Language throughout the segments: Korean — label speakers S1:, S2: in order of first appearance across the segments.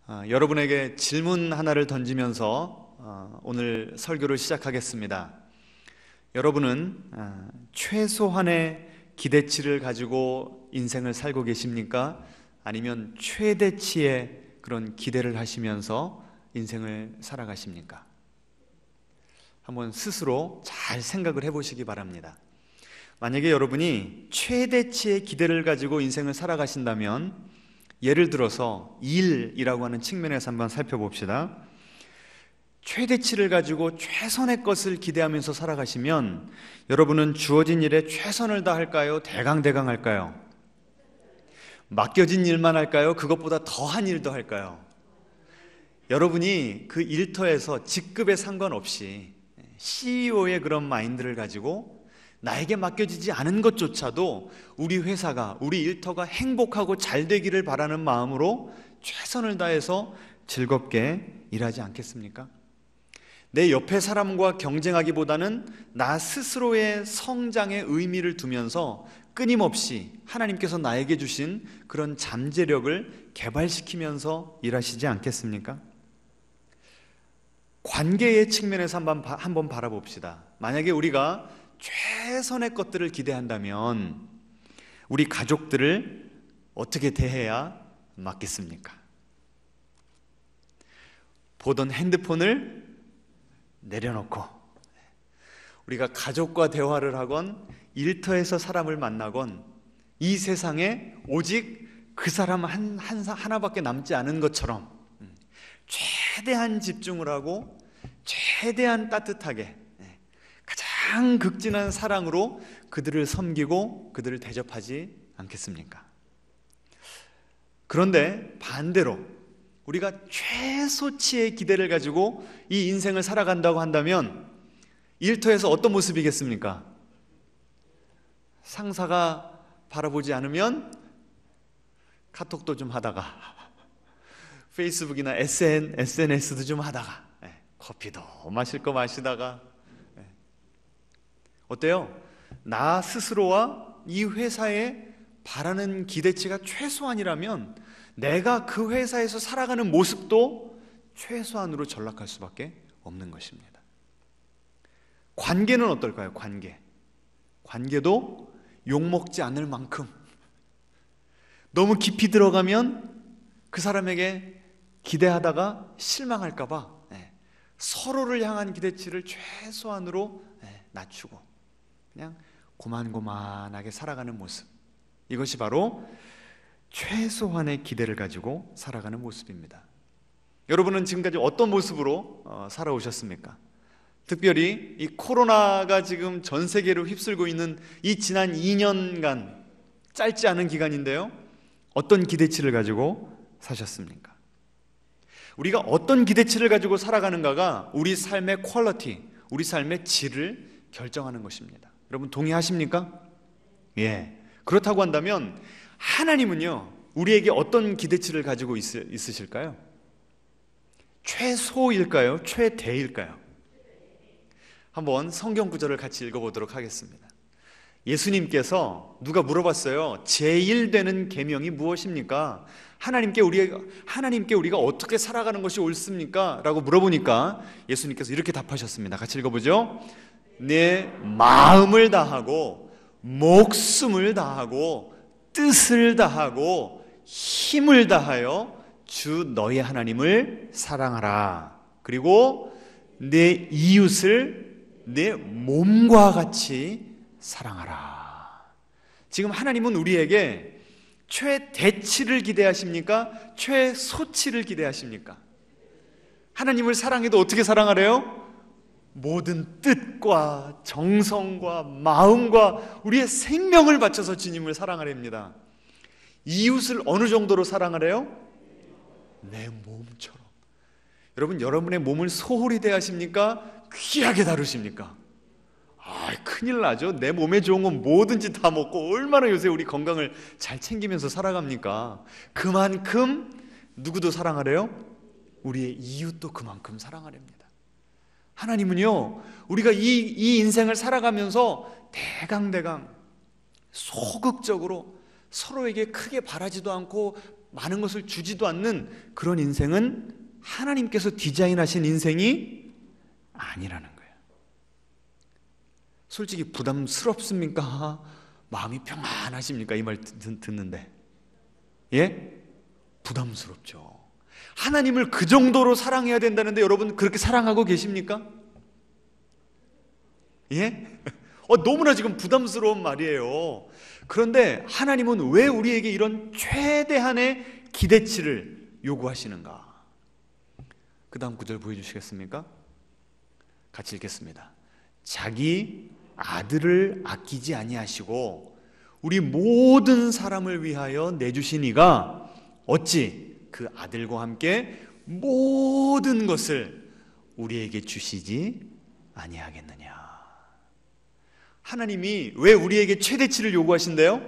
S1: 여러분에게 질문 하나를 던지면서 오늘 설교를 시작하겠습니다. 여러분은 최소한의 기대치를 가지고 인생을 살고 계십니까? 아니면 최대치의 그런 기대를 하시면서 인생을 살아가십니까? 한번 스스로 잘 생각을 해보시기 바랍니다. 만약에 여러분이 최대치의 기대를 가지고 인생을 살아가신다면, 예를 들어서 일이라고 하는 측면에서 한번 살펴봅시다. 최대치를 가지고 최선의 것을 기대하면서 살아가시면 여러분은 주어진 일에 최선을 다할까요? 대강대강 할까요? 맡겨진 일만 할까요? 그것보다 더한 일도 할까요? 여러분이 그 일터에서 직급에 상관없이 CEO의 그런 마인드를 가지고 나에게 맡겨지지 않은 것조차도 우리 회사가, 우리 일터가 행복하고 잘 되기를 바라는 마음으로 최선을 다해서 즐겁게 일하지 않겠습니까? 내 옆에 사람과 경쟁하기보다는 나 스스로의 성장에 의미를 두면서 끊임없이 하나님께서 나에게 주신 그런 잠재력을 개발시키면서 일하시지 않겠습니까? 관계의 측면에서 한번 바라봅시다. 만약에 우리가 최선의 것들을 기대한다면 우리 가족들을 어떻게 대해야 맞겠습니까? 보던 핸드폰을 내려놓고 우리가 가족과 대화를 하건 일터에서 사람을 만나건 이 세상에 오직 그 사람 하나밖에 남지 않은 것처럼 최대한 집중을 하고 최대한 따뜻하게 가장 극진한 사랑으로 그들을 섬기고 그들을 대접하지 않겠습니까? 그런데 반대로 우리가 최소치의 기대를 가지고 이 인생을 살아간다고 한다면 일터에서 어떤 모습이겠습니까? 상사가 바라보지 않으면 카톡도 좀 하다가 페이스북이나 SNS도 좀 하다가 커피도 마실 거 마시다가 어때요? 나 스스로와 이 회사에 바라는 기대치가 최소한이라면 내가 그 회사에서 살아가는 모습도 최소한으로 전락할 수밖에 없는 것입니다. 관계는 어떨까요? 관계도 욕먹지 않을 만큼 너무 깊이 들어가면 그 사람에게 기대하다가 실망할까 봐 서로를 향한 기대치를 최소한으로 낮추고 그냥 고만고만하게 살아가는 모습, 이것이 바로 최소한의 기대를 가지고 살아가는 모습입니다. 여러분은 지금까지 어떤 모습으로 살아오셨습니까? 특별히 이 코로나가 지금 전 세계를 휩쓸고 있는 이 지난 2년간, 짧지 않은 기간인데요, 어떤 기대치를 가지고 사셨습니까? 우리가 어떤 기대치를 가지고 살아가는가가 우리 삶의 퀄리티, 우리 삶의 질을 결정하는 것입니다. 여러분 동의하십니까? 예. 그렇다고 한다면 하나님은요, 우리에게 어떤 기대치를 가지고 있으실까요? 최소일까요? 최대일까요? 한번 성경 구절을 같이 읽어보도록 하겠습니다. 예수님께서 누가 물어봤어요. 제일 되는 계명이 무엇입니까? 하나님께 우리가 어떻게 살아가는 것이 옳습니까? 라고 물어보니까 예수님께서 이렇게 답하셨습니다. 같이 읽어보죠. 내 마음을 다하고 목숨을 다하고 뜻을 다하고 힘을 다하여 주 너의 하나님을 사랑하라. 그리고 내 이웃을 내 몸과 같이 사랑하라. 지금 하나님은 우리에게 최대치를 기대하십니까? 최소치를 기대하십니까? 하나님을 사랑해도 어떻게 사랑하래요? 모든 뜻과 정성과 마음과 우리의 생명을 바쳐서 주님을 사랑하랍니다. 이웃을 어느 정도로 사랑하래요? 내 몸처럼. 여러분, 여러분의 몸을 소홀히 대하십니까? 귀하게 다루십니까? 큰일 나죠. 내 몸에 좋은 건 뭐든지 다 먹고 얼마나 요새 우리 건강을 잘 챙기면서 살아갑니까? 그만큼 누구도 사랑하래요? 우리의 이웃도 그만큼 사랑하랍니다. 하나님은요, 우리가 이 인생을 살아가면서 대강대강 소극적으로 서로에게 크게 바라지도 않고 많은 것을 주지도 않는 그런 인생은 하나님께서 디자인하신 인생이 아니라는 거예요. 솔직히 부담스럽습니까? 마음이 평안하십니까? 이 말 듣는데. 예? 부담스럽죠. 하나님을 그 정도로 사랑해야 된다는데 여러분 그렇게 사랑하고 계십니까? 예? 너무나 지금 부담스러운 말이에요. 그런데 하나님은 왜 우리에게 이런 최대한의 기대치를 요구하시는가? 그 다음 구절 보여주시겠습니까? 같이 읽겠습니다. 자기 아들을 아끼지 아니하시고 우리 모든 사람을 위하여 내주신 이가 어찌 그 아들과 함께 모든 것을 우리에게 주시지 아니하겠느냐. 하나님이 왜 우리에게 최대치를 요구하신대요?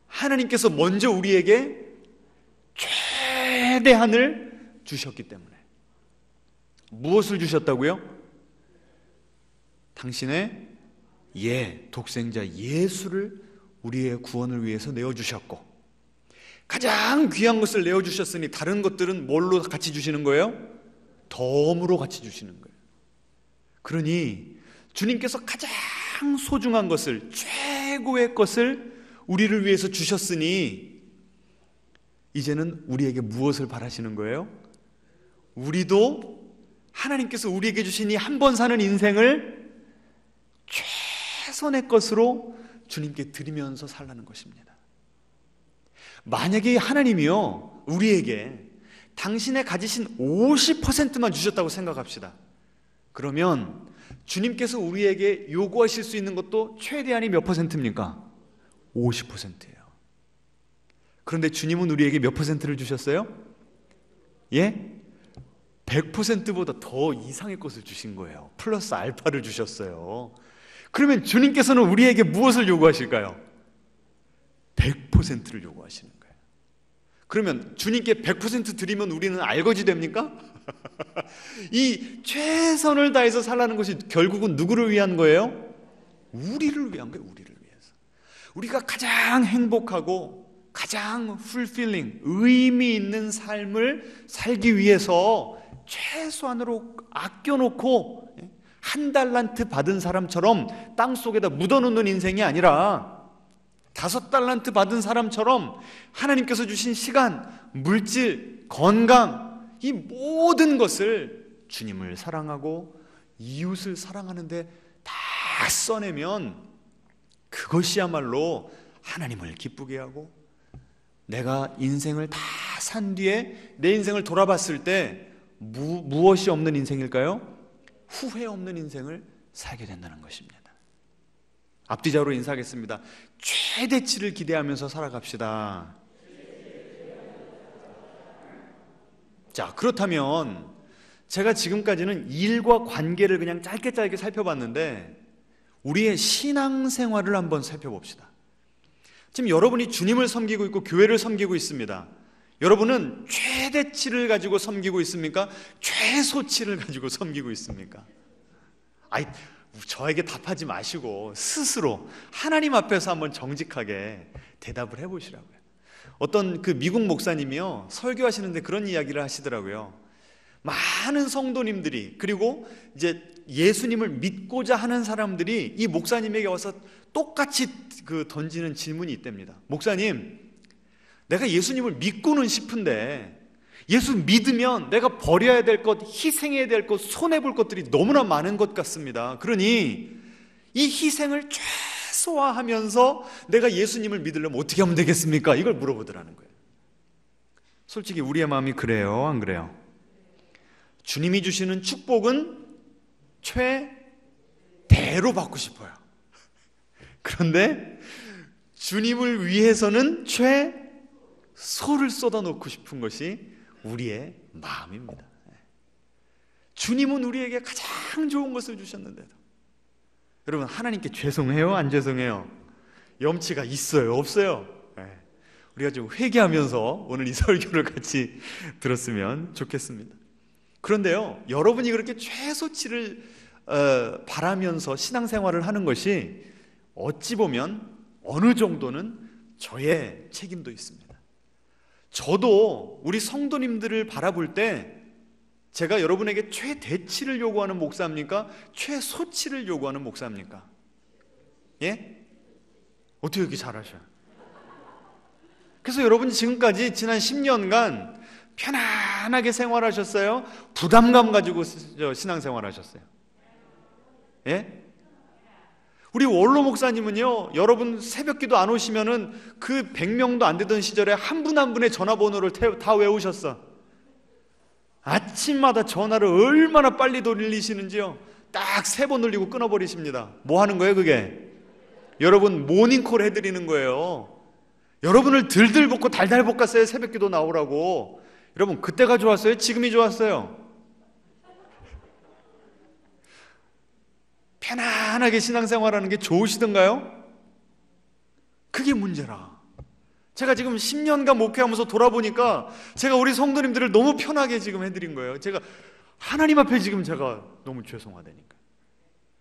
S1: 하나님께서 먼저 우리에게 최대한을 주셨기 때문에. 무엇을 주셨다고요? 당신의 독생자 예수를 우리의 구원을 위해서 내어주셨고, 가장 귀한 것을 내어주셨으니 다른 것들은 뭘로 같이 주시는 거예요? 덤으로 같이 주시는 거예요. 그러니 주님께서 가장 소중한 것을, 최고의 것을 우리를 위해서 주셨으니 이제는 우리에게 무엇을 바라시는 거예요? 우리도 하나님께서 우리에게 주신 이 한 번 사는 인생을 최선의 것으로 주님께 드리면서 살라는 것입니다. 만약에 하나님이요 우리에게 당신의 가지신 50%만 주셨다고 생각합시다. 그러면 주님께서 우리에게 요구하실 수 있는 것도 최대한이 몇 퍼센트입니까? 50%예요. 그런데 주님은 우리에게 몇 퍼센트를 주셨어요? 예? 100%보다 더 이상의 것을 주신 거예요. 플러스 알파를 주셨어요. 그러면 주님께서는 우리에게 무엇을 요구하실까요? 100%를 요구하시는 거예요. 그러면 주님께 100% 드리면 우리는 알거지 됩니까? 이 최선을 다해서 살라는 것이 결국은 누구를 위한 거예요? 우리를 위한 거예요. 우리를 위해서. 우리가 가장 행복하고 가장 fulfilling, 의미 있는 삶을 살기 위해서 최소한으로 아껴놓고 한 달란트 받은 사람처럼 땅속에다 묻어놓는 인생이 아니라 5달란트 받은 사람처럼 하나님께서 주신 시간, 물질, 건강, 이 모든 것을 주님을 사랑하고 이웃을 사랑하는데 다 써내면 그것이야말로 하나님을 기쁘게 하고, 내가 인생을 다 산 뒤에 내 인생을 돌아봤을 때 무엇이 없는 인생일까요? 후회 없는 인생을 살게 된다는 것입니다. 앞뒤자로 인사하겠습니다. 최대치를 기대하면서 살아갑시다. 자, 그렇다면 제가 지금까지는 일과 관계를 그냥 짧게 살펴봤는데 우리의 신앙생활을 한번 살펴봅시다. 지금 여러분이 주님을 섬기고 있고 교회를 섬기고 있습니다. 여러분은 최대치를 가지고 섬기고 있습니까? 최소치를 가지고 섬기고 있습니까? 저에게 답하지 마시고 스스로 하나님 앞에서 한번 정직하게 대답을 해보시라고요. 어떤 그 미국 목사님이요 설교하시는데 그런 이야기를 하시더라고요. 많은 성도님들이, 그리고 이제 예수님을 믿고자 하는 사람들이 이 목사님에게 와서 똑같이 던지는 질문이 있답니다. 목사님, 내가 예수님을 믿고는 싶은데 예수 믿으면 내가 버려야 될 것, 희생해야 될 것, 손해볼 것들이 너무나 많은 것 같습니다. 그러니 이 희생을 최소화하면서 내가 예수님을 믿으려면 어떻게 하면 되겠습니까? 이걸 물어보더라는 거예요. 솔직히 우리의 마음이 그래요, 안 그래요? 주님이 주시는 축복은 최대로 받고 싶어요. 그런데 주님을 위해서는 최소를 쏟아놓고 싶은 것이 우리의 마음입니다. 주님은 우리에게 가장 좋은 것을 주셨는데도 여러분, 하나님께 죄송해요? 안 죄송해요? 염치가 있어요? 없어요? 우리가 좀 회개하면서 오늘 이 설교를 같이 들었으면 좋겠습니다. 그런데요, 여러분이 그렇게 최소치를 바라면서 신앙생활을 하는 것이 어찌 보면 어느 정도는 저의 책임도 있습니다. 저도 우리 성도님들을 바라볼 때 제가 여러분에게 최대치를 요구하는 목사입니까? 최소치를 요구하는 목사입니까? 예? 어떻게 이렇게 잘하셔요? 그래서 여러분 지금까지 지난 10년간 편안하게 생활하셨어요? 부담감 가지고 신앙생활 하셨어요? 예? 우리 원로 목사님은요, 여러분 새벽기도 안 오시면은 그 100명도 안 되던 시절에 한 분 한 분의 전화번호를 다 외우셨어. 아침마다 전화를 얼마나 빨리 돌리시는지요. 딱 3번 돌리고 끊어버리십니다. 뭐 하는 거예요 그게? 여러분 모닝콜 해드리는 거예요. 여러분을 들들 볶고 달달 볶았어요. 새벽기도 나오라고. 여러분 그때가 좋았어요? 지금이 좋았어요? 편안하게 신앙생활하는 게 좋으시던가요? 그게 문제라. 제가 지금 10년간 목회하면서 돌아보니까 제가 우리 성도님들을 너무 편하게 지금 해드린 거예요. 제가 하나님 앞에 지금 제가 너무 죄송하다니까.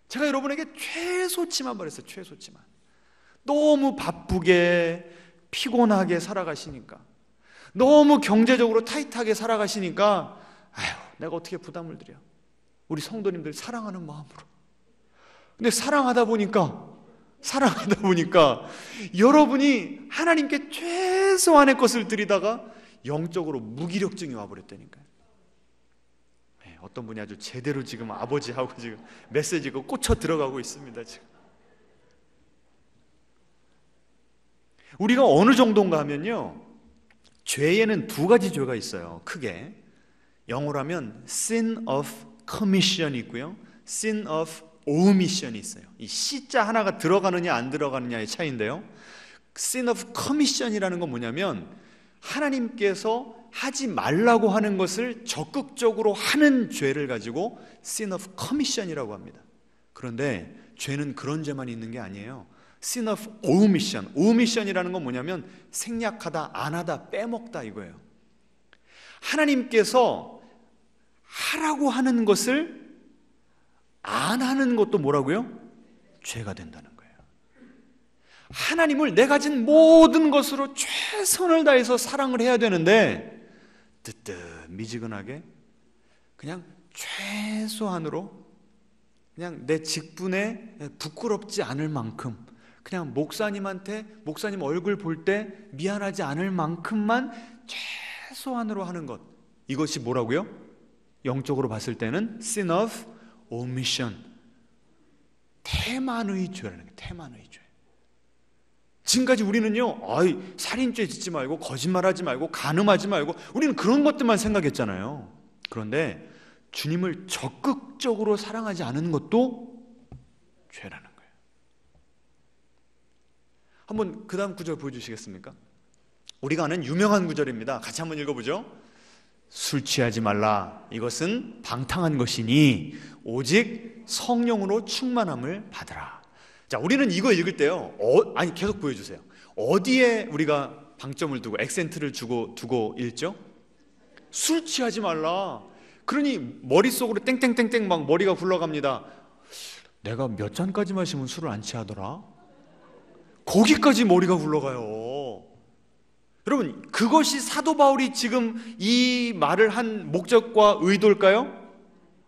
S1: 제가 여러분에게 최소치만 말했어요. 최소치만. 너무 바쁘게 피곤하게 살아가시니까, 너무 경제적으로 타이트하게 살아가시니까 아휴 내가 어떻게 부담을 드려. 우리 성도님들 사랑하는 마음으로. 근데 사랑하다 보니까 여러분이 하나님께 최소한의 것을 드리다가 영적으로 무기력증이 와버렸다니까요. 네, 어떤 분이 아주 제대로 지금 아버지하고 지금 메시지가 꽂혀 들어가고 있습니다. 지금 우리가 어느 정도인가 하면요, 죄에는 2가지 죄가 있어요. 크게 영어로 하면 sin of commission이 있고요, sin of omission이 있어요. 이 C자 하나가 들어가느냐 안 들어가느냐의 차이인데요, sin of commission이라는 건 뭐냐면 하나님께서 하지 말라고 하는 것을 적극적으로 하는 죄를 가지고 sin of commission이라고 합니다. 그런데 죄는 그런 죄만 있는 게 아니에요. sin of omission, omission이라는 건 뭐냐면 생략하다, 안 하다, 빼먹다 이거예요. 하나님께서 하라고 하는 것을 안 하는 것도 뭐라고요? 죄가 된다는 거예요. 하나님을 내 가진 모든 것으로 최선을 다해서 사랑을 해야 되는데 뜨뜻미지근하게 그냥 최소한으로, 그냥 내 직분에 부끄럽지 않을 만큼, 그냥 목사님 얼굴 볼 때 미안하지 않을 만큼만 최소한으로 하는 것, 이것이 뭐라고요? 영적으로 봤을 때는 sin of omission, 태만의 죄라는 거예요. 태만의 죄. 지금까지 우리는요, 살인죄 짓지 말고, 거짓말하지 말고, 간음하지 말고, 우리는 그런 것들만 생각했잖아요. 그런데 주님을 적극적으로 사랑하지 않은 것도 죄라는 거예요. 한번 그 다음 구절 보여주시겠습니까? 우리가 아는 유명한 구절입니다. 같이 한번 읽어보죠. 술 취하지 말라. 이것은 방탕한 것이니 오직 성령으로 충만함을 받으라. 자, 우리는 이거 읽을 때요, 계속 보여주세요. 어디에 우리가 방점을 두고 액센트를 두고 읽죠? 술 취하지 말라. 그러니 머릿속으로 땡땡땡땡 막 머리가 굴러갑니다. 내가 몇 잔까지 마시면 술을 안 취하더라? 거기까지 머리가 굴러가요. 여러분, 그것이 사도 바울이 지금 이 말을 한 목적과 의도일까요?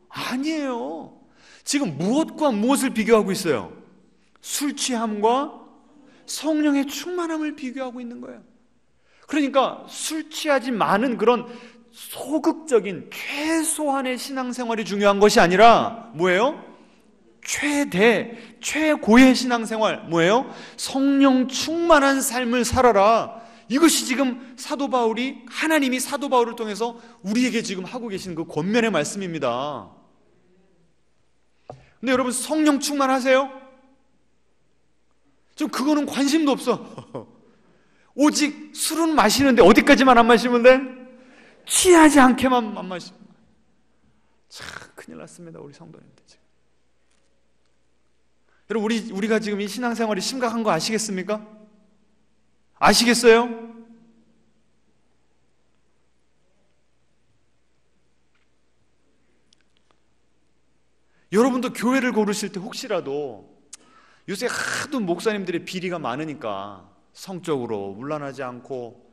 S1: 아니에요. 지금 무엇과 무엇을 비교하고 있어요? 술 취함과 성령의 충만함을 비교하고 있는 거예요. 그러니까 술 취하지 마는 그런 소극적인 최소한의 신앙생활이 중요한 것이 아니라 뭐예요? 최고의 신앙생활, 뭐예요? 성령 충만한 삶을 살아라. 이것이 지금 하나님이 사도 바울을 통해서 우리에게 지금 하고 계시는 그 권면의 말씀입니다. 근데 여러분, 성령 충만하세요? 좀 그거는 관심도 없어. 오직 술은 마시는데 어디까지만 안 마시면 돼? 취하지 않게만 안 마시면. 참 큰일 났습니다, 우리 성도님들 지금. 여러분, 우리가 지금 이 신앙생활이 심각한 거 아시겠습니까? 아시겠어요? 여러분도 교회를 고르실 때 혹시라도 요새 하도 목사님들의 비리가 많으니까 성적으로 문란하지 않고,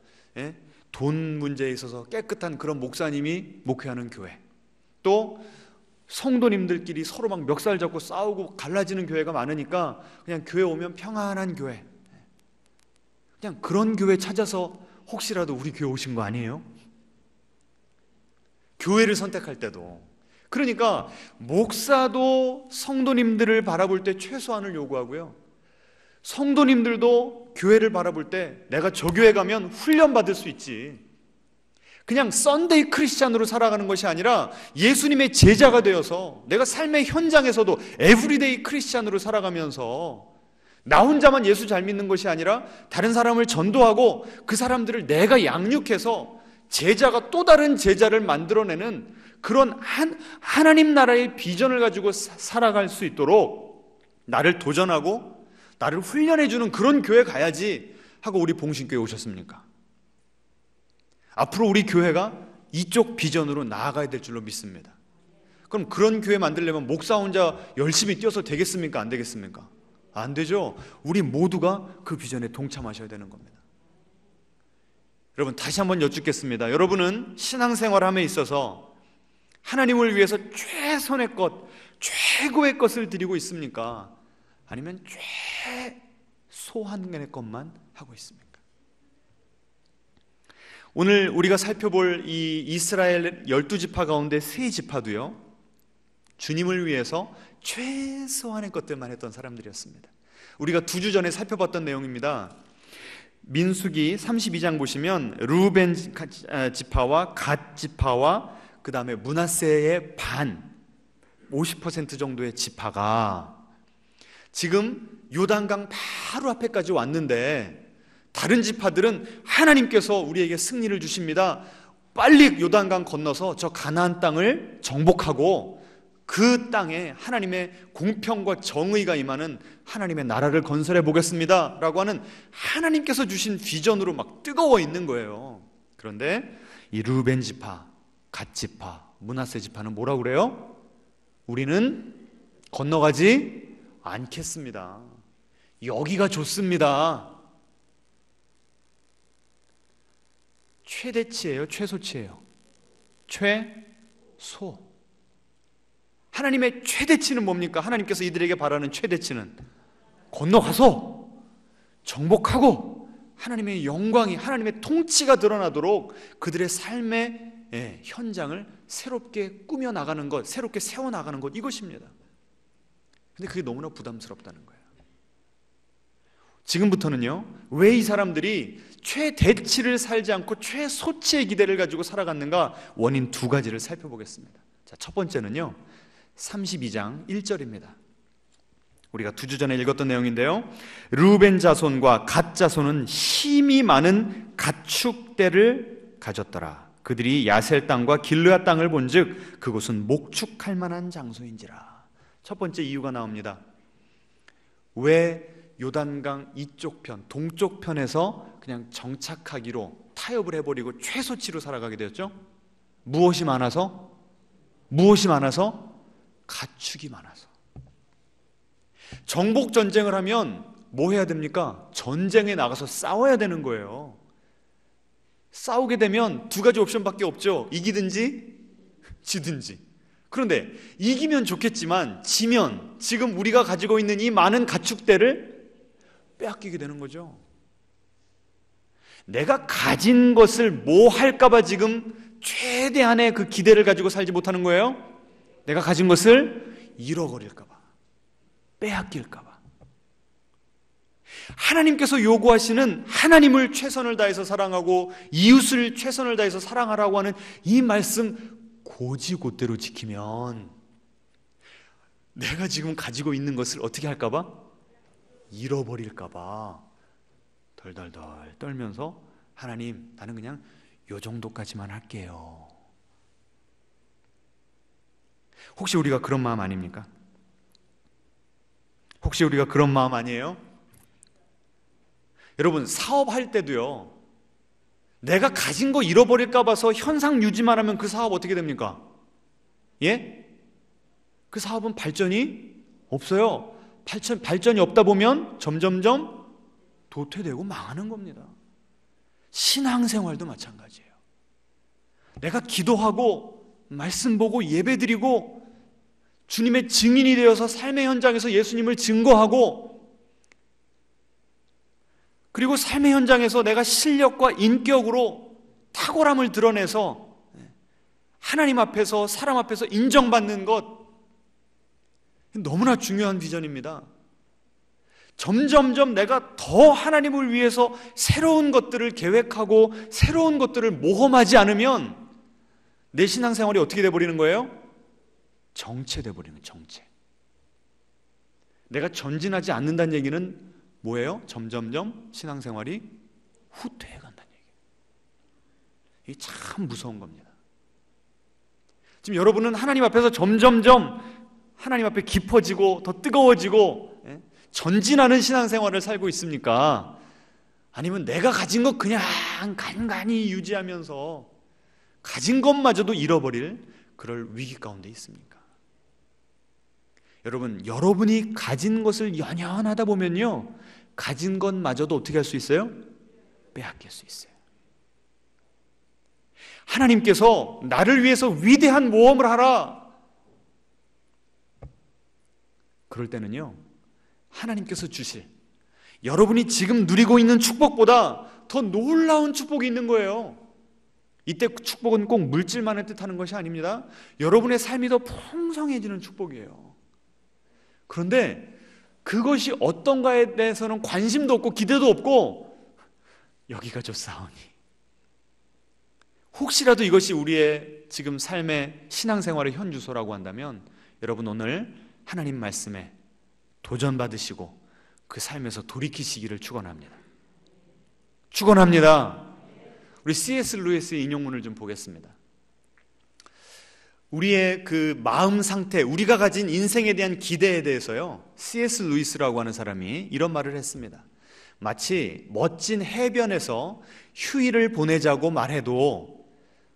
S1: 돈 문제에 있어서 깨끗한 그런 목사님이 목회하는 교회, 또 성도님들끼리 서로 막 멱살 잡고 싸우고 갈라지는 교회가 많으니까 그냥 교회 오면 평안한 교회, 그냥 그런 교회 찾아서 혹시라도 우리 교회 오신 거 아니에요? 교회를 선택할 때도. 그러니까 목사도 성도님들을 바라볼 때 최소한을 요구하고요, 성도님들도 교회를 바라볼 때 내가 저 교회 가면 훈련받을 수 있지, 그냥 썬데이 크리스찬으로 살아가는 것이 아니라 예수님의 제자가 되어서 내가 삶의 현장에서도 에브리데이 크리스찬으로 살아가면서 나 혼자만 예수 잘 믿는 것이 아니라 다른 사람을 전도하고 그 사람들을 내가 양육해서 제자가 또 다른 제자를 만들어내는 그런 하나님 나라의 비전을 가지고 살아갈 수 있도록 나를 도전하고 나를 훈련해주는 그런 교회 가야지 하고 우리 봉신교회 오셨습니까? 앞으로 우리 교회가 이쪽 비전으로 나아가야 될 줄로 믿습니다. 그럼 그런 교회 만들려면 목사 혼자 열심히 뛰어서 되겠습니까? 안 되겠습니까? 안 되죠. 우리 모두가 그 비전에 동참하셔야 되는 겁니다. 여러분, 다시 한번 여쭙겠습니다. 여러분은 신앙생활함에 있어서 하나님을 위해서 최선의 것, 최고의 것을 드리고 있습니까? 아니면 최소한의 것만 하고 있습니까? 오늘 우리가 살펴볼 이 이스라엘 12지파 가운데 3지파도요, 주님을 위해서 최소한의 것들만 했던 사람들이었습니다. 우리가 2주 전에 살펴봤던 내용입니다. 민수기 32장 보시면 르우벤 지파와 갓 지파와 그 다음에 므낫세의 반 50% 정도의 지파가 지금 요단강 바로 앞에까지 왔는데, 다른 지파들은 하나님께서 우리에게 승리를 주십니다, 빨리 요단강 건너서 저 가나안 땅을 정복하고 그 땅에 하나님의 공평과 정의가 임하는 하나님의 나라를 건설해 보겠습니다 라고 하는 하나님께서 주신 비전으로 막 뜨거워 있는 거예요. 그런데 이 르우벤 지파, 갓 지파, 므낫세 지파는 뭐라고 그래요? 우리는 건너가지 않겠습니다. 여기가 좋습니다. 최대치예요, 최소치예요? 최소. 하나님의 최대치는 뭡니까? 하나님께서 이들에게 바라는 최대치는 건너가서 정복하고 하나님의 영광이, 하나님의 통치가 드러나도록 그들의 삶의 현장을 새롭게 꾸며나가는 것, 새롭게 세워나가는 것, 이것입니다. 근데 그게 너무나 부담스럽다는 거예요. 지금부터는요, 왜 이 사람들이 최대치를 살지 않고 최소치의 기대를 가지고 살아갔는가, 원인 2가지를 살펴보겠습니다. 자, 첫 번째는요, 32장 1절입니다. 우리가 2주 전에 읽었던 내용인데요, 르우벤 자손과 갓 자손은 힘이 많은 가축대를 가졌더라. 그들이 야셀 땅과 길르앗 땅을 본즉 그곳은 목축할 만한 장소인지라. 첫 번째 이유가 나옵니다. 왜 요단강 이쪽 편, 동쪽 편에서 그냥 정착하기로 타협을 해버리고 최소치로 살아가게 되었죠? 무엇이 많아서? 무엇이 많아서? 가축이 많아서. 정복 전쟁을 하면 뭐 해야 됩니까? 전쟁에 나가서 싸워야 되는 거예요. 싸우게 되면 2가지 옵션밖에 없죠. 이기든지 지든지. 그런데 이기면 좋겠지만 지면 지금 우리가 가지고 있는 이 많은 가축대를 빼앗기게 되는 거죠. 내가 가진 것을 뭐 할까봐 지금 최대한의 그 기대를 가지고 살지 못하는 거예요. 내가 가진 것을 잃어버릴까봐, 빼앗길까봐. 하나님께서 요구하시는 하나님을 최선을 다해서 사랑하고 이웃을 최선을 다해서 사랑하라고 하는 이 말씀 고지고대로 지키면 내가 지금 가지고 있는 것을 어떻게 할까봐? 잃어버릴까봐 덜덜덜 떨면서 하나님, 나는 그냥 요 정도까지만 할게요. 혹시 우리가 그런 마음 아닙니까? 혹시 우리가 그런 마음 아니에요? 여러분, 사업할 때도요, 내가 가진 거 잃어버릴까 봐서 현상 유지만 하면 그 사업 어떻게 됩니까? 예? 그 사업은 발전이 없어요. 발전이 없다 보면 점점점 도태되고 망하는 겁니다. 신앙생활도 마찬가지예요. 내가 기도하고 말씀 보고 예배드리고 주님의 증인이 되어서 삶의 현장에서 예수님을 증거하고, 그리고 삶의 현장에서 내가 실력과 인격으로 탁월함을 드러내서 하나님 앞에서 사람 앞에서 인정받는 것, 너무나 중요한 비전입니다. 점점점 내가 더 하나님을 위해서 새로운 것들을 계획하고 새로운 것들을 모험하지 않으면 내 신앙생활이 어떻게 돼버리는 거예요? 정체돼 버리는 거예요. 정체. 내가 전진하지 않는다는 얘기는 뭐예요? 점점점 신앙생활이 후퇴해 간다는 얘기예요. 이게 참 무서운 겁니다. 지금 여러분은 하나님 앞에서 점점점 하나님 앞에 깊어지고 더 뜨거워지고 전진하는 신앙생활을 살고 있습니까? 아니면 내가 가진 것 그냥 간간히 유지하면서 가진 것마저도 잃어버릴 그럴 위기 가운데 있습니까? 여러분, 여러분이 가진 것을 연연하다 보면요, 가진 것마저도 어떻게 할 수 있어요? 빼앗길 수 있어요. 하나님께서 나를 위해서 위대한 모험을 하라, 그럴 때는요, 하나님께서 주실, 여러분이 지금 누리고 있는 축복보다 더 놀라운 축복이 있는 거예요. 이때 축복은 꼭 물질만을 뜻하는 것이 아닙니다. 여러분의 삶이 더 풍성해지는 축복이에요. 그런데 그것이 어떤가에 대해서는 관심도 없고 기대도 없고, 여기가 좋사오니, 혹시라도 이것이 우리의 지금 삶의 신앙생활의 현주소라고 한다면, 여러분 오늘 하나님 말씀에 도전받으시고 그 삶에서 돌이키시기를 축원합니다. 축원합니다. 우리 C.S. 루이스의 인용문을 좀 보겠습니다. 우리의 그 마음 상태, 우리가 가진 인생에 대한 기대에 대해서요, C.S. 루이스라고 하는 사람이 이런 말을 했습니다. 마치 멋진 해변에서 휴일을 보내자고 말해도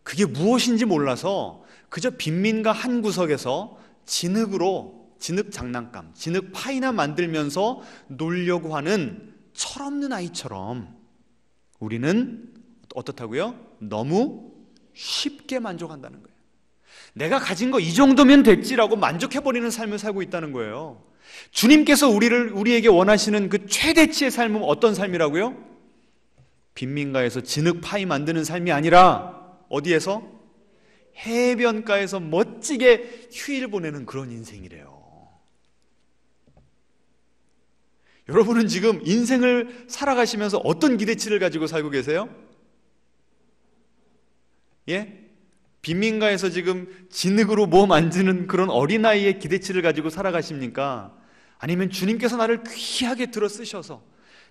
S1: 그게 무엇인지 몰라서 그저 빈민가 한 구석에서 진흙 장난감, 진흙 파이나 만들면서 놀려고 하는 철없는 아이처럼 우리는 어떻다고요? 너무 쉽게 만족한다는 거예요. 내가 가진 거 이 정도면 됐지라고 만족해버리는 삶을 살고 있다는 거예요. 주님께서 우리에게 원하시는 그 최대치의 삶은 어떤 삶이라고요? 빈민가에서 진흙 파이 만드는 삶이 아니라 어디에서? 해변가에서 멋지게 휴일 보내는 그런 인생이래요. 여러분은 지금 인생을 살아가시면서 어떤 기대치를 가지고 살고 계세요? 예? 빈민가에서 지금 진흙으로 뭐 만드는 그런 어린아이의 기대치를 가지고 살아가십니까? 아니면 주님께서 나를 귀하게 들어 쓰셔서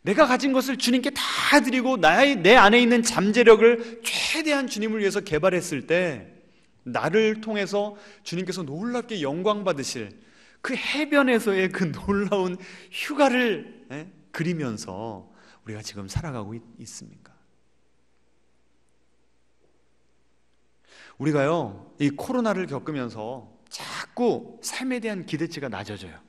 S1: 내가 가진 것을 주님께 다 드리고 내 안에 있는 잠재력을 최대한 주님을 위해서 개발했을 때 나를 통해서 주님께서 놀랍게 영광 받으실 그 해변에서의 그 놀라운 휴가를 그리면서 우리가 지금 살아가고 있습니까? 우리가요, 이 코로나를 겪으면서 자꾸 삶에 대한 기대치가 낮아져요.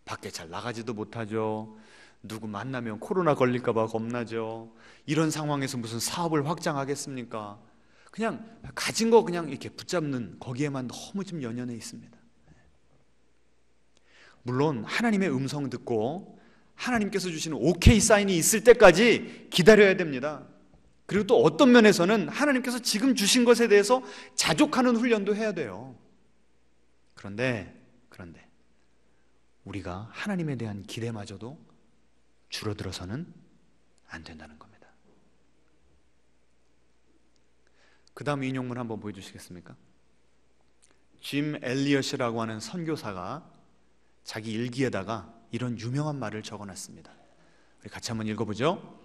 S1: 밖에 잘 나가지도 못하죠. 누구 만나면 코로나 걸릴까 봐 겁나죠. 이런 상황에서 무슨 사업을 확장하겠습니까? 그냥 가진 거 그냥 이렇게 붙잡는 거기에만 너무 좀 연연해 있습니다. 물론 하나님의 음성 듣고 하나님께서 주시는 오케이 사인이 있을 때까지 기다려야 됩니다. 그리고 또 어떤 면에서는 하나님께서 지금 주신 것에 대해서 자족하는 훈련도 해야 돼요. 그런데 우리가 하나님에 대한 기대마저도 줄어들어서는 안 된다는 겁니다. 그 다음 인용문 한번 보여주시겠습니까? 짐 엘리엇이라고 하는 선교사가 자기 일기에다가 이런 유명한 말을 적어놨습니다. 우리 같이 한번 읽어보죠.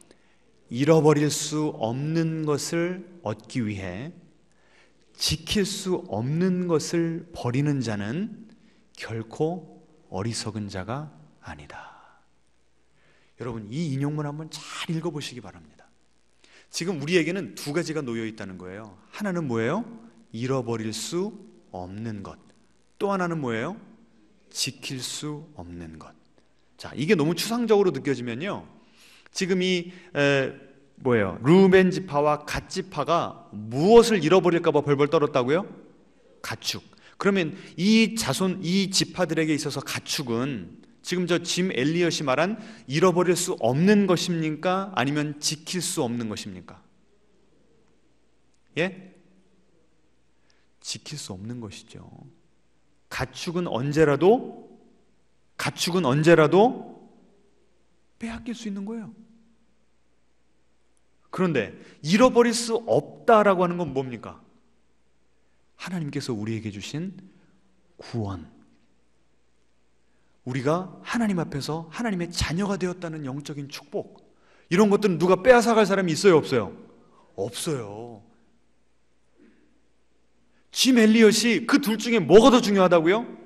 S1: 잃어버릴 수 없는 것을 얻기 위해 지킬 수 없는 것을 버리는 자는 결코 어리석은 자가 아니다. 여러분, 이 인용문 한번 잘 읽어보시기 바랍니다. 지금 우리에게는 두 가지가 놓여 있다는 거예요. 하나는 뭐예요? 잃어버릴 수 없는 것. 또 하나는 뭐예요? 지킬 수 없는 것. 자, 이게 너무 추상적으로 느껴지면요, 지금 이 뭐예요? 루벤 지파와 갓 지파가 무엇을 잃어버릴까 봐 벌벌 떨었다고요? 가축. 그러면 이 자손, 이 지파들에게 있어서 가축은 지금 저 짐 엘리엇이 말한 잃어버릴 수 없는 것입니까? 아니면 지킬 수 없는 것입니까? 예? 지킬 수 없는 것이죠. 가축은 언제라도 빼앗길 수 있는 거예요. 그런데 잃어버릴 수 없다라고 하는 건 뭡니까? 하나님께서 우리에게 주신 구원. 우리가 하나님 앞에서 하나님의 자녀가 되었다는 영적인 축복. 이런 것들은 누가 빼앗아갈 사람이 있어요, 없어요? 없어요. 짐 엘리엇이 그 둘 중에 뭐가 더 중요하다고요?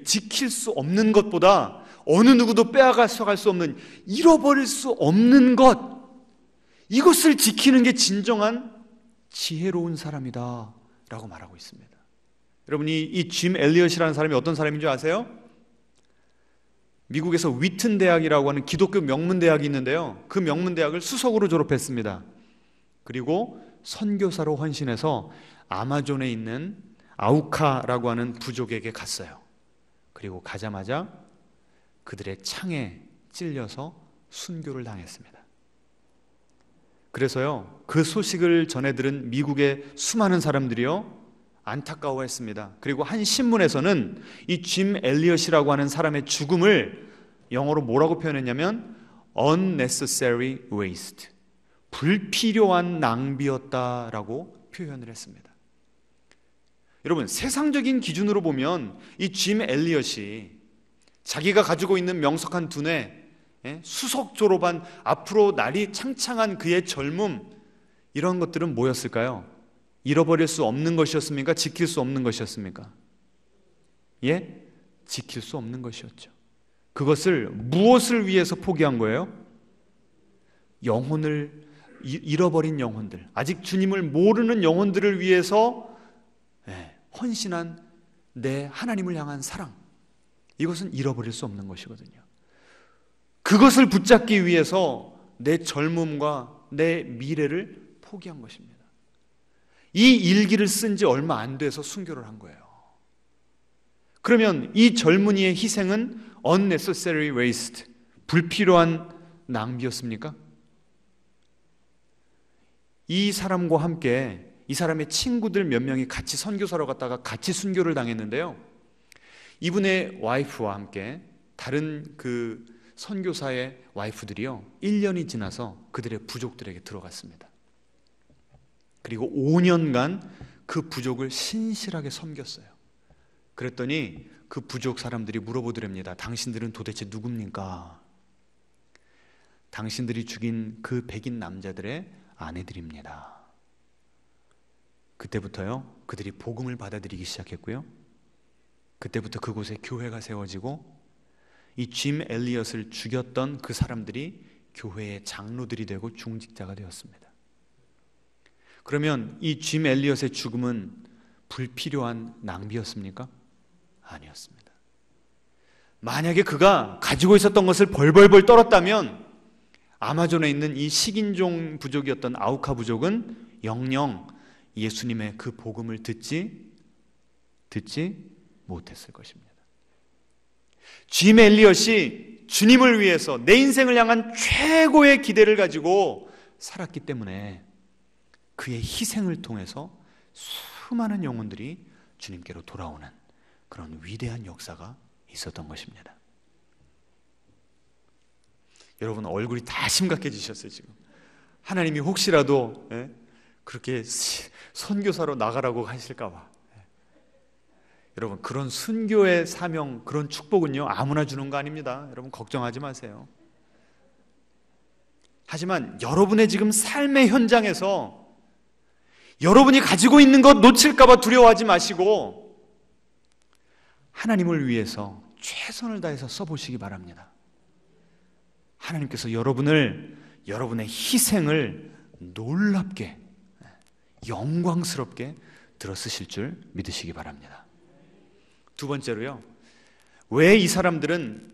S1: 지킬 수 없는 것보다 어느 누구도 빼앗아갈 수 없는, 잃어버릴 수 없는 것, 이것을 지키는 게 진정한 지혜로운 사람이다 라고 말하고 있습니다. 여러분이 이 짐 엘리엇이라는 사람이 어떤 사람인 줄 아세요? 미국에서 위튼 대학이라고 하는 기독교 명문대학이 있는데요, 그 명문대학을 수석으로 졸업했습니다. 그리고 선교사로 헌신해서 아마존에 있는 아우카라고 하는 부족에게 갔어요. 그리고 가자마자 그들의 창에 찔려서 순교를 당했습니다. 그래서요, 그 소식을 전해 들은 미국의 수많은 사람들이요 안타까워했습니다. 그리고 한 신문에서는 이 짐 엘리엇이라고 하는 사람의 죽음을 영어로 뭐라고 표현했냐면 unnecessary waste, 불필요한 낭비였다라고 표현을 했습니다. 여러분, 세상적인 기준으로 보면 이 짐 엘리엇이 자기가 가지고 있는 명석한 두뇌, 수석 졸업한 앞으로 날이 창창한 그의 젊음, 이런 것들은 뭐였을까요? 잃어버릴 수 없는 것이었습니까? 지킬 수 없는 것이었습니까? 예? 지킬 수 없는 것이었죠. 그것을 무엇을 위해서 포기한 거예요? 영혼을, 잃어버린 영혼들, 아직 주님을 모르는 영혼들을 위해서 헌신한 내 하나님을 향한 사랑, 이것은 잃어버릴 수 없는 것이거든요. 그것을 붙잡기 위해서 내 젊음과 내 미래를 포기한 것입니다. 이 일기를 쓴 지 얼마 안 돼서 순교를 한 거예요. 그러면 이 젊은이의 희생은 unnecessary waste, 불필요한 낭비였습니까? 이 사람과 함께 이 사람의 친구들 몇 명이 같이 선교사로 갔다가 같이 순교를 당했는데요, 이분의 와이프와 함께 다른 그 선교사의 와이프들이요 1년이 지나서 그들의 부족들에게 들어갔습니다. 그리고 5년간 그 부족을 신실하게 섬겼어요. 그랬더니 그 부족 사람들이 물어보더랍니다. 당신들은 도대체 누굽니까? 당신들이 죽인 그 백인 남자들의 아내들입니다. 그때부터요 그들이 복음을 받아들이기 시작했고요, 그때부터 그곳에 교회가 세워지고 이 짐 엘리엇을 죽였던 그 사람들이 교회의 장로들이 되고 중직자가 되었습니다. 그러면 이 짐 엘리엇의 죽음은 불필요한 낭비였습니까? 아니었습니다. 만약에 그가 가지고 있었던 것을 벌벌벌 떨었다면 아마존에 있는 이 식인종 부족이었던 아우카 부족은 영영 예수님의 그 복음을 듣지 못했을 것입니다. 짐 엘리엇이 주님을 위해서 내 인생을 향한 최고의 기대를 가지고 살았기 때문에 그의 희생을 통해서 수많은 영혼들이 주님께로 돌아오는 그런 위대한 역사가 있었던 것입니다. 여러분 얼굴이 다 심각해지셨어요. 지금 하나님이 혹시라도 그렇게 선교사로 나가라고 하실까 봐. 여러분 그런 순교의 사명, 그런 축복은요 아무나 주는 거 아닙니다. 여러분 걱정하지 마세요. 하지만 여러분의 지금 삶의 현장에서 여러분이 가지고 있는 것 놓칠까 봐 두려워하지 마시고 하나님을 위해서 최선을 다해서 써보시기 바랍니다. 하나님께서 여러분의 희생을 놀랍게 영광스럽게 들어쓰실 줄 믿으시기 바랍니다. 두 번째로요, 왜 이 사람들은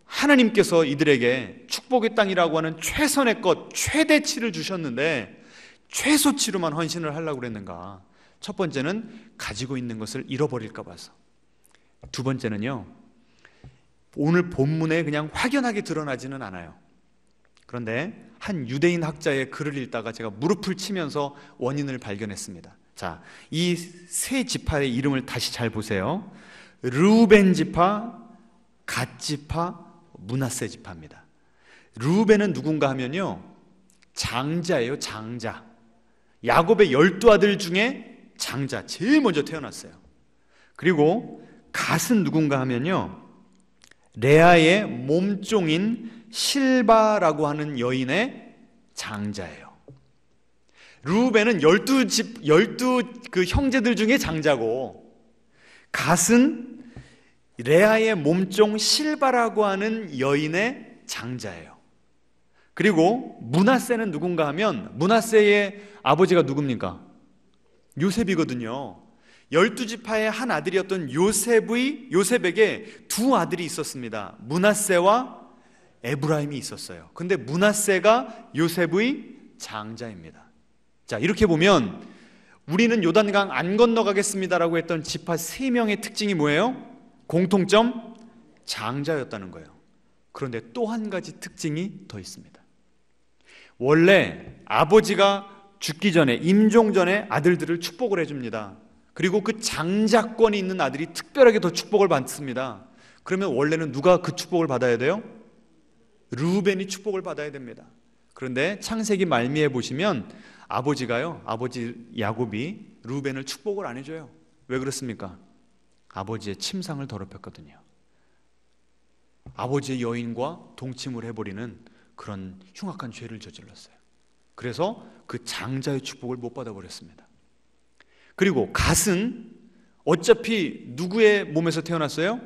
S1: 하나님께서 이들에게 축복의 땅이라고 하는 최선의 것, 최대치를 주셨는데 최소치로만 헌신을 하려고 그랬는가? 첫 번째는 가지고 있는 것을 잃어버릴까 봐서. 두 번째는요, 오늘 본문에 그냥 확연하게 드러나지는 않아요. 그런데 한 유대인 학자의 글을 읽다가 제가 무릎을 치면서 원인을 발견했습니다. 자, 이 세 지파의 이름을 다시 잘 보세요. 르우벤 지파, 갓 지파, 므낫세 지파입니다. 르우벤은 누군가 하면요, 장자예요. 장자. 야곱의 12아들 중에 장자, 제일 먼저 태어났어요. 그리고 갓은 누군가 하면요, 레아의 몸종인 실바라고 하는 여인의 장자예요. 르우벤은 12 그 형제들 중에 장자고, 갓은 레아의 몸종 실바라고 하는 여인의 장자예요. 그리고 므낫세는 누군가 하면, 므낫세의 아버지가 누굽니까? 요셉이거든요. 12지파의 한 아들이었던 요셉에게 두 아들이 있었습니다. 므낫세와 에브라임이 있었어요. 근데 므낫세가 요셉의 장자입니다. 자, 이렇게 보면 우리는 요단강 안 건너가겠습니다라고 했던 지파 3명의 특징이 뭐예요? 공통점, 장자였다는 거예요. 그런데 또 한 가지 특징이 더 있습니다. 원래 아버지가 죽기 전에, 임종 전에 아들들을 축복을 해줍니다. 그리고 그 장자권이 있는 아들이 특별하게 더 축복을 받습니다. 그러면 원래는 누가 그 축복을 받아야 돼요? 르우벤이 축복을 받아야 됩니다. 그런데 창세기 말미에 보시면 아버지 야곱이 르우벤을 축복을 안 해줘요. 왜 그렇습니까? 아버지의 침상을 더럽혔거든요. 아버지의 여인과 동침을 해버리는 그런 흉악한 죄를 저질렀어요. 그래서 그 장자의 축복을 못 받아버렸습니다. 그리고 갓은 어차피 누구의 몸에서 태어났어요?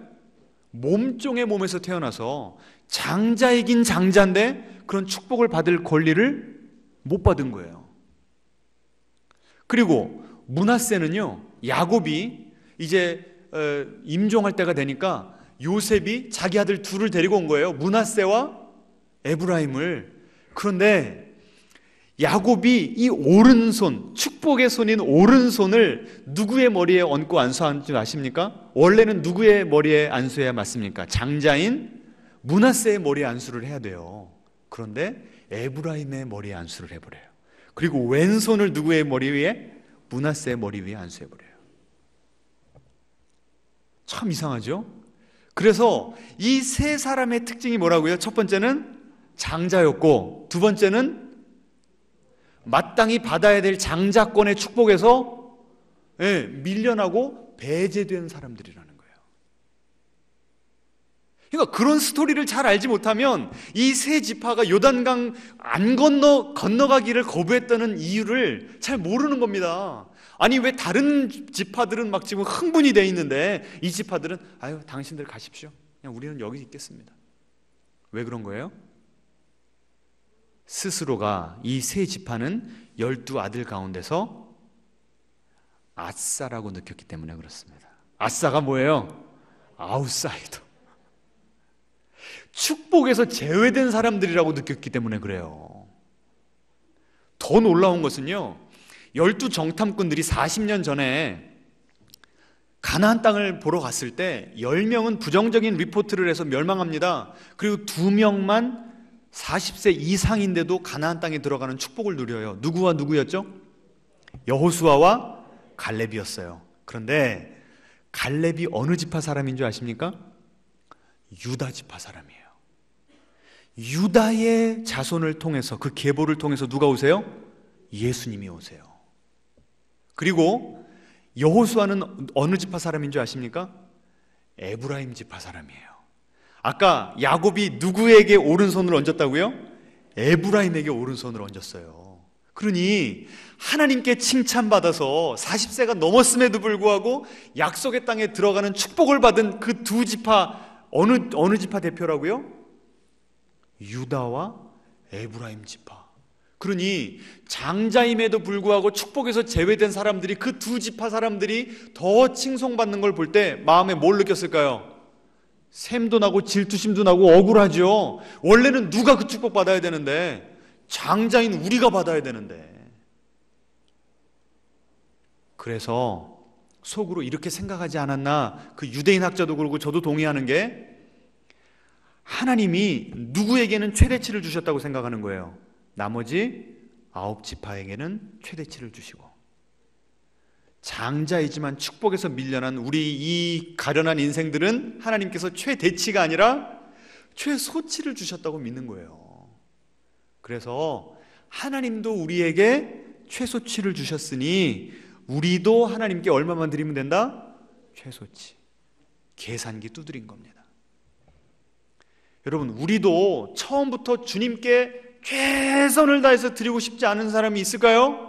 S1: 몸종의 몸에서 태어나서 장자이긴 장자인데 그런 축복을 받을 권리를 못 받은 거예요. 그리고 므낫세는요, 야곱이 이제 임종할 때가 되니까 요셉이 자기 아들 둘을 데리고 온 거예요. 므낫세와 에브라임을. 그런데 야곱이 이 오른손, 축복의 손인 오른손을 누구의 머리에 얹고 안수한 줄 아십니까? 원래는 누구의 머리에 안수해야 맞습니까? 장자인 므낫세의 머리에 안수를 해야 돼요. 그런데 에브라임의 머리에 안수를 해버려요. 그리고 왼손을 누구의 머리 위에? 므낫세의 머리 위에 안수해버려요. 참 이상하죠? 그래서 이 세 사람의 특징이 뭐라고요? 첫 번째는 장자였고, 두 번째는 마땅히 받아야 될 장자권의 축복에서 밀려나고 배제된 사람들이라는 거예요. 그러니까 그런 스토리를 잘 알지 못하면 이 세 지파가 요단강 안 건너가기를 거부했다는 이유를 잘 모르는 겁니다. 아니, 왜 다른 지파들은 막 지금 흥분이 돼 있는데 이 지파들은 아유, 당신들 가십시오. 그냥 우리는 여기 있겠습니다. 왜 그런 거예요? 스스로가, 이 세 지파는 12아들 가운데서 아싸라고 느꼈기 때문에 그렇습니다. 아싸가 뭐예요? 아웃사이더. 축복에서 제외된 사람들이라고 느꼈기 때문에 그래요. 더 놀라운 것은요, 12 정탐꾼들이 40년 전에 가나안 땅을 보러 갔을 때 10명은 부정적인 리포트를 해서 멸망합니다. 그리고 2명만 40세 이상인데도 가나안 땅에 들어가는 축복을 누려요. 누구와 누구였죠? 여호수아와 갈렙이었어요. 그런데 갈렙이 어느 지파 사람인 줄 아십니까? 유다 지파 사람이에요. 유다의 자손을 통해서, 그 계보를 통해서 누가 오세요? 예수님이 오세요. 그리고 여호수아는 어느 지파 사람인 줄 아십니까? 에브라임 지파 사람이에요. 아까 야곱이 누구에게 오른손을 얹었다고요? 에브라임에게 오른손을 얹었어요. 그러니 하나님께 칭찬받아서 40세가 넘었음에도 불구하고 약속의 땅에 들어가는 축복을 받은 그 두 지파, 어느 지파 대표라고요? 유다와 에브라임 지파. 그러니 장자임에도 불구하고 축복에서 제외된 사람들이, 그 두 지파 사람들이 더 칭송받는 걸 볼 때 마음에 뭘 느꼈을까요? 샘도 나고 질투심도 나고 억울하죠. 원래는 누가 그 축복 받아야 되는데, 장자인 우리가 받아야 되는데. 그래서 속으로 이렇게 생각하지 않았나? 그 유대인 학자도 그러고 저도 동의하는 게, 하나님이 누구에게는 최대치를 주셨다고 생각하는 거예요. 나머지 9지파에게는 최대치를 주시고, 장자이지만 축복에서 밀려난 우리 이 가련한 인생들은 하나님께서 최대치가 아니라 최소치를 주셨다고 믿는 거예요. 그래서 하나님도 우리에게 최소치를 주셨으니 우리도 하나님께 얼마만 드리면 된다? 최소치. 계산기 두드린 겁니다. 여러분, 우리도 처음부터 주님께 최선을 다해서 드리고 싶지 않은 사람이 있을까요?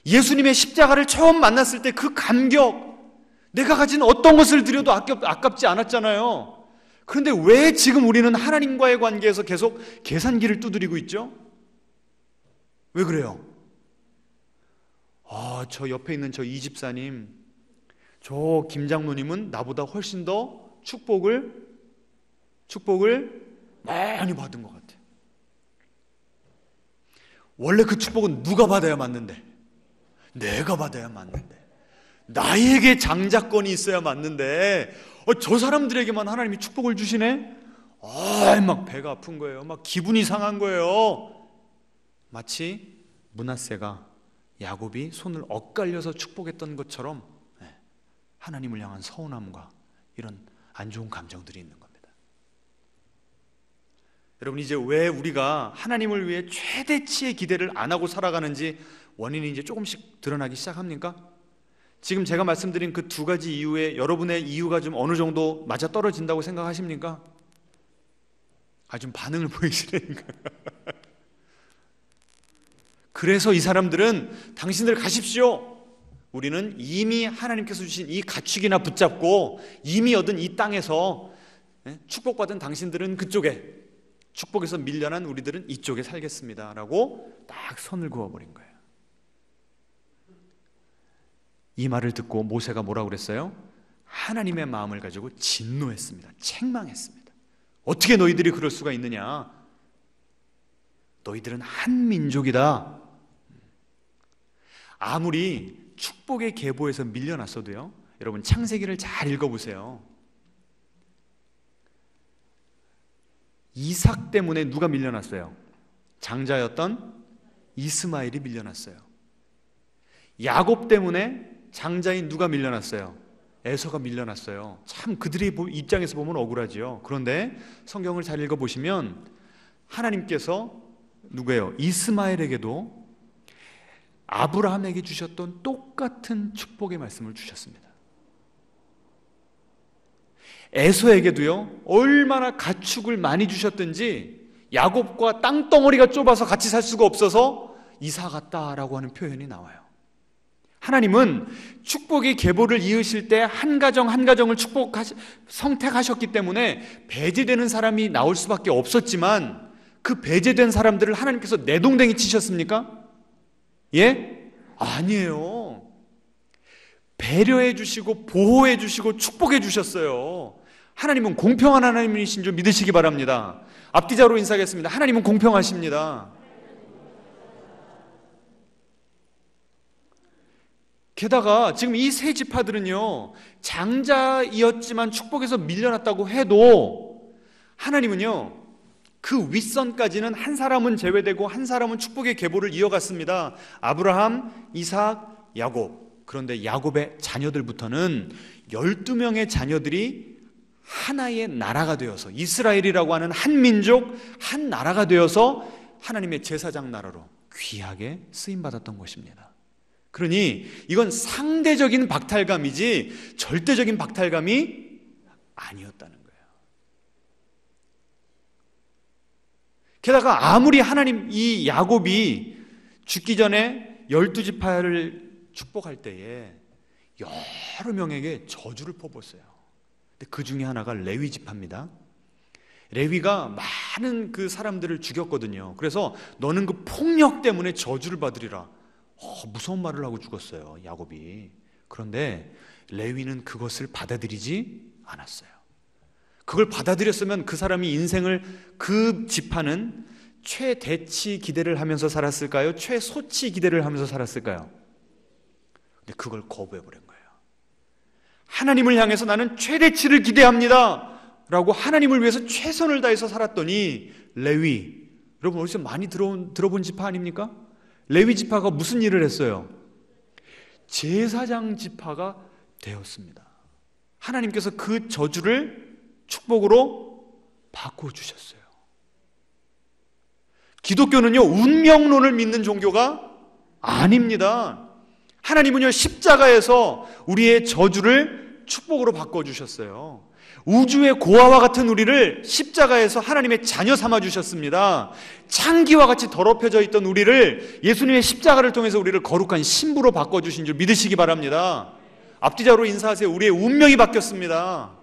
S1: 예수님의 십자가를 처음 만났을 때 그 감격, 내가 가진 어떤 것을 드려도 아깝지 않았잖아요. 그런데 왜 지금 우리는 하나님과의 관계에서 계속 계산기를 두드리고 있죠? 왜 그래요? 저 옆에 있는 저 이집사님, 저 김장로님은 나보다 훨씬 더 축복을 많이 받은 것 같아요. 원래 그 축복은 누가 받아야 맞는데, 내가 받아야 맞는데, 나에게 장자권이 있어야 맞는데, 저 사람들에게만 하나님이 축복을 주시네? 막 배가 아픈 거예요. 막 기분이 상한 거예요. 마치 므낫세가 야곱이 손을 엇갈려서 축복했던 것처럼 하나님을 향한 서운함과 이런 안 좋은 감정들이 있는 겁니다. 여러분, 이제 왜 우리가 하나님을 위해 최대치의 기대를 안 하고 살아가는지 원인이 이제 조금씩 드러나기 시작합니까? 지금 제가 말씀드린 그 두 가지 이유에 여러분의 이유가 좀 어느 정도 맞아떨어진다고 생각하십니까? 좀 반응을 보이시라니까. 그래서 이 사람들은 당신들 가십시오. 우리는 이미 하나님께서 주신 이 가축이나 붙잡고 이미 얻은 이 땅에서 축복받은 당신들은 그쪽에, 축복에서 밀려난 우리들은 이쪽에 살겠습니다 라고 딱 선을 그어버린 거예요. 이 말을 듣고 모세가 뭐라고 그랬어요? 하나님의 마음을 가지고 진노했습니다. 책망했습니다. 어떻게 너희들이 그럴 수가 있느냐? 너희들은 한 민족이다. 아무리 축복의 계보에서 밀려났어도요, 여러분 창세기를 잘 읽어보세요. 이삭 때문에 누가 밀려났어요? 장자였던 이스마엘이 밀려났어요. 야곱 때문에 장자인 누가 밀려났어요? 에서가 밀려났어요. 참 그들의 입장에서 보면 억울하지요. 그런데 성경을 잘 읽어보시면 하나님께서 누구예요? 이스마엘에게도 아브라함에게 주셨던 똑같은 축복의 말씀을 주셨습니다. 에서에게도요, 얼마나 가축을 많이 주셨든지 야곱과 땅덩어리가 좁아서 같이 살 수가 없어서 이사 갔다라고 하는 표현이 나와요. 하나님은 축복의 계보를 이으실 때 한 가정 한 가정을 선택하셨기 때문에 배제되는 사람이 나올 수밖에 없었지만, 그 배제된 사람들을 하나님께서 내동댕이 치셨습니까? 예? 아니에요. 배려해 주시고 보호해 주시고 축복해 주셨어요. 하나님은 공평한 하나님이신 줄 믿으시기 바랍니다. 앞뒤자로 인사하겠습니다. 하나님은 공평하십니다. 게다가 지금 이 세 지파들은요, 장자이었지만 축복에서 밀려났다고 해도 하나님은요, 그 윗선까지는 한 사람은 제외되고 한 사람은 축복의 계보를 이어갔습니다. 아브라함, 이삭, 야곱. 그런데 야곱의 자녀들부터는 12명의 자녀들이 하나의 나라가 되어서, 이스라엘이라고 하는 한 민족, 한 나라가 되어서 하나님의 제사장 나라로 귀하게 쓰임받았던 것입니다. 그러니 이건 상대적인 박탈감이지 절대적인 박탈감이 아니었다는 거예요. 게다가 아무리 하나님, 이 야곱이 죽기 전에 12지파를 축복할 때에 여러 명에게 저주를 퍼붓어요. 근데 그 중에 하나가 레위 지파입니다. 레위가 많은 그 사람들을 죽였거든요. 그래서 너는 그 폭력 때문에 저주를 받으리라. 무서운 말을 하고 죽었어요, 야곱이. 그런데 레위는 그것을 받아들이지 않았어요. 그걸 받아들였으면 그 사람이 인생을, 그 지파는 최대치 기대를 하면서 살았을까요? 최소치 기대를 하면서 살았을까요? 근데 그걸 거부해버린 거예요. 하나님을 향해서 나는 최대치를 기대합니다 라고 하나님을 위해서 최선을 다해서 살았더니, 레위, 여러분 어디서 많이 들어본 지파 아닙니까? 레위 지파가 무슨 일을 했어요? 제사장 지파가 되었습니다. 하나님께서 그 저주를 축복으로 바꿔주셨어요. 기독교는요, 운명론을 믿는 종교가 아닙니다. 하나님은요, 십자가에서 우리의 저주를 축복으로 바꿔주셨어요. 우주의 고아와 같은 우리를 십자가에서 하나님의 자녀 삼아주셨습니다. 창기와 같이 더럽혀져 있던 우리를 예수님의 십자가를 통해서 우리를 거룩한 신부로 바꿔주신 줄 믿으시기 바랍니다. 앞뒤자로 인사하세요. 우리의 운명이 바뀌었습니다.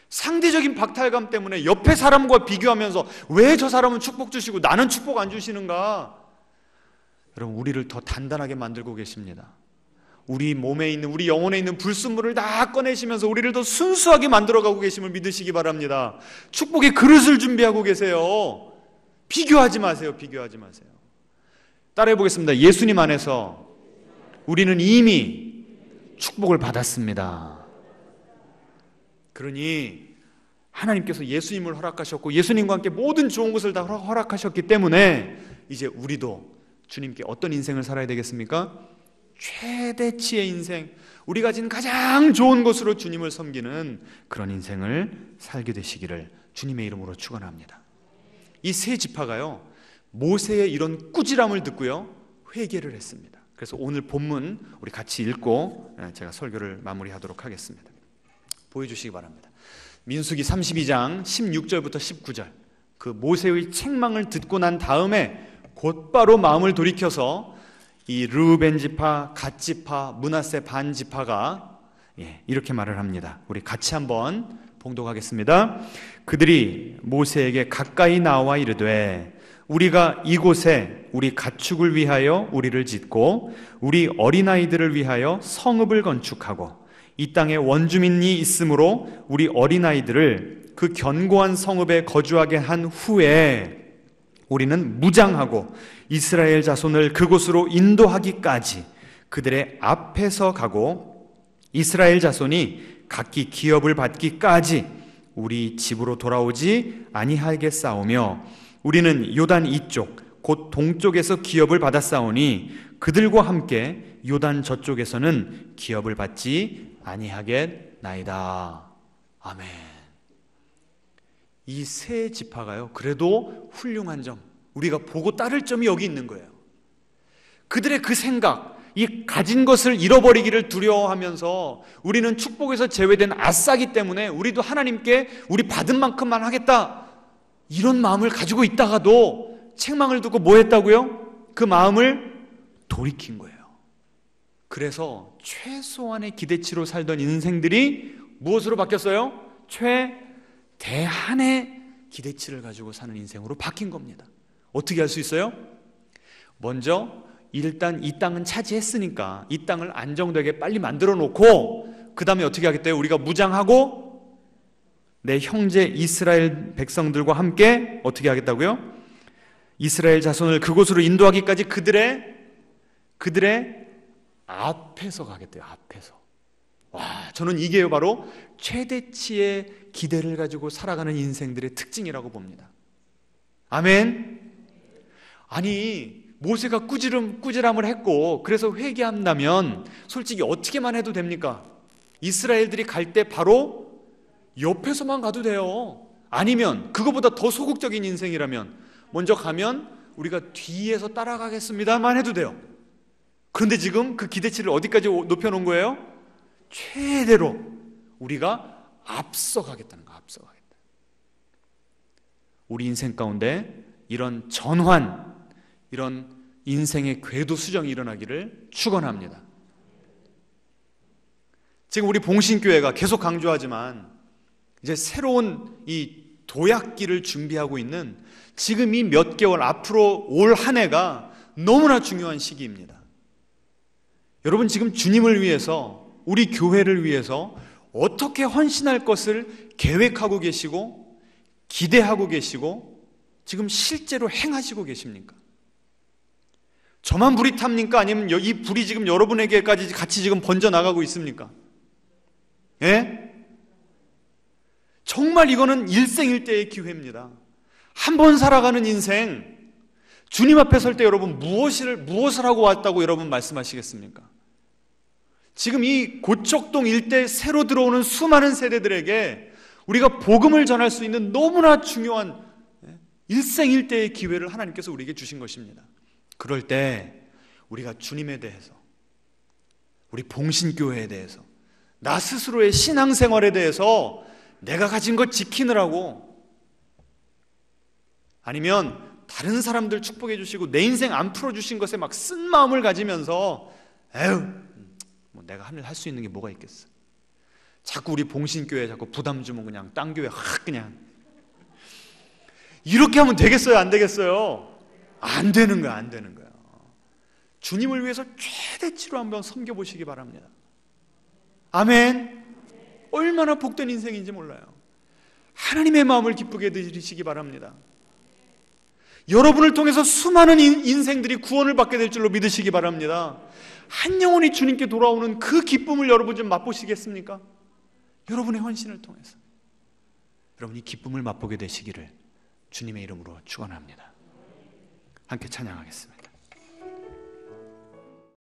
S1: 상대적인 박탈감 때문에 옆에 사람과 비교하면서 왜 저 사람은 축복 주시고 나는 축복 안 주시는가? 여러분, 우리를 더 단단하게 만들고 계십니다. 우리 몸에 있는, 우리 영혼에 있는 불순물을 다 꺼내시면서 우리를 더 순수하게 만들어가고 계심을 믿으시기 바랍니다. 축복의 그릇을 준비하고 계세요. 비교하지 마세요. 비교하지 마세요. 따라해 보겠습니다. 예수님 안에서 우리는 이미 축복을 받았습니다. 그러니 하나님께서 예수님을 허락하셨고 예수님과 함께 모든 좋은 것을 다 허락하셨기 때문에 이제 우리도 주님께 어떤 인생을 살아야 되겠습니까? 최대치의 인생, 우리가 가진 가장 좋은 것으로 주님을 섬기는 그런 인생을 살게 되시기를 주님의 이름으로 축원합니다. 이 세 지파가요, 모세의 이런 꾸지람을 듣고요, 회개를 했습니다. 그래서 오늘 본문 우리 같이 읽고 제가 설교를 마무리하도록 하겠습니다. 보여주시기 바랍니다. 민수기 32장 16절부터 19절, 그 모세의 책망을 듣고 난 다음에 곧바로 마음을 돌이켜서 이 르우벤 지파, 갓 지파, 므낫세 반 지파가 이렇게 말을 합니다. 우리 같이 한번 봉독하겠습니다. 그들이 모세에게 가까이 나와 이르되 우리가 이곳에 우리 가축을 위하여 우리를 짓고 우리 어린아이들을 위하여 성읍을 건축하고 이 땅에 원주민이 있으므로 우리 어린아이들을 그 견고한 성읍에 거주하게 한 후에 우리는 무장하고 이스라엘 자손을 그곳으로 인도하기까지 그들의 앞에서 가고 이스라엘 자손이 각기 기업을 받기까지 우리 집으로 돌아오지 아니하겠사오며 우리는 요단 이쪽 곧 동쪽에서 기업을 받았사오니 그들과 함께 요단 저쪽에서는 기업을 받지 아니하겠나이다. 아멘. 이 세 지파가요, 그래도 훌륭한 점, 우리가 보고 따를 점이 여기 있는 거예요. 그들의 그 생각, 이 가진 것을 잃어버리기를 두려워하면서 우리는 축복에서 제외된 아싸기 때문에 우리도 하나님께 우리 받은 만큼만 하겠다, 이런 마음을 가지고 있다가도 책망을 듣고 뭐 했다고요? 그 마음을 돌이킨 거예요. 그래서 최소한의 기대치로 살던 인생들이 무엇으로 바뀌었어요? 최대한의 기대치를 가지고 사는 인생으로 바뀐 겁니다. 어떻게 할 수 있어요? 먼저 일단 이 땅은 차지했으니까 이 땅을 안정되게 빨리 만들어 놓고 그 다음에 어떻게 하겠대요? 우리가 무장하고 내 형제 이스라엘 백성들과 함께 어떻게 하겠다고요? 이스라엘 자손을 그곳으로 인도하기까지 그들의 앞에서 가겠대요. 앞에서. 와, 저는 이게 바로 최대치의 기대를 가지고 살아가는 인생들의 특징이라고 봅니다. 아멘. 아니, 모세가 꾸지람을 했고 그래서 회개한다면 솔직히 어떻게만 해도 됩니까? 이스라엘들이 갈 때 바로 옆에서만 가도 돼요. 아니면 그거보다 더 소극적인 인생이라면 먼저 가면 우리가 뒤에서 따라가겠습니다만 해도 돼요. 그런데 지금 그 기대치를 어디까지 높여놓은 거예요? 최대로 우리가 앞서가겠다는 거, 앞서가겠다. 우리 인생 가운데 이런 전환, 이런 인생의 궤도 수정이 일어나기를 축원합니다. 지금 우리 봉신교회가 계속 강조하지만 이제 새로운 이 도약기를 준비하고 있는 지금 이 몇 개월 앞으로 올 한 해가 너무나 중요한 시기입니다. 여러분 지금 주님을 위해서, 우리 교회를 위해서 어떻게 헌신할 것을 계획하고 계시고 기대하고 계시고 지금 실제로 행하시고 계십니까? 저만 불이 탑니까? 아니면 이 불이 지금 여러분에게까지 같이 지금 번져나가고 있습니까? 예? 정말 이거는 일생일대의 기회입니다. 한 번 살아가는 인생, 주님 앞에 설 때 여러분 무엇을 하고 왔다고 여러분 말씀하시겠습니까? 지금 이 고척동 일대에 새로 들어오는 수많은 세대들에게 우리가 복음을 전할 수 있는 너무나 중요한 일생일대의 기회를 하나님께서 우리에게 주신 것입니다. 그럴 때 우리가 주님에 대해서, 우리 봉신교회에 대해서, 나 스스로의 신앙생활에 대해서 내가 가진 것 지키느라고, 아니면 다른 사람들 축복해 주시고 내 인생 안 풀어주신 것에 막 쓴 마음을 가지면서 에휴, 뭐 내가 할 수 있는 게 뭐가 있겠어. 자꾸 우리 봉신교회 자꾸 부담 주면 그냥 딴 교회 확 그냥 이렇게 하면 되겠어요? 안 되겠어요? 안 되는 거야, 안 되는 거야. 주님을 위해서 최대치로 한번 섬겨보시기 바랍니다. 아멘. 얼마나 복된 인생인지 몰라요. 하나님의 마음을 기쁘게 드리시기 바랍니다. 여러분을 통해서 수많은 인생들이 구원을 받게 될 줄로 믿으시기 바랍니다. 한 영혼이 주님께 돌아오는 그 기쁨을 여러분 좀 맛보시겠습니까? 여러분의 헌신을 통해서 여러분이 기쁨을 맛보게 되시기를 주님의 이름으로 축원합니다. 함께 찬양하겠습니다.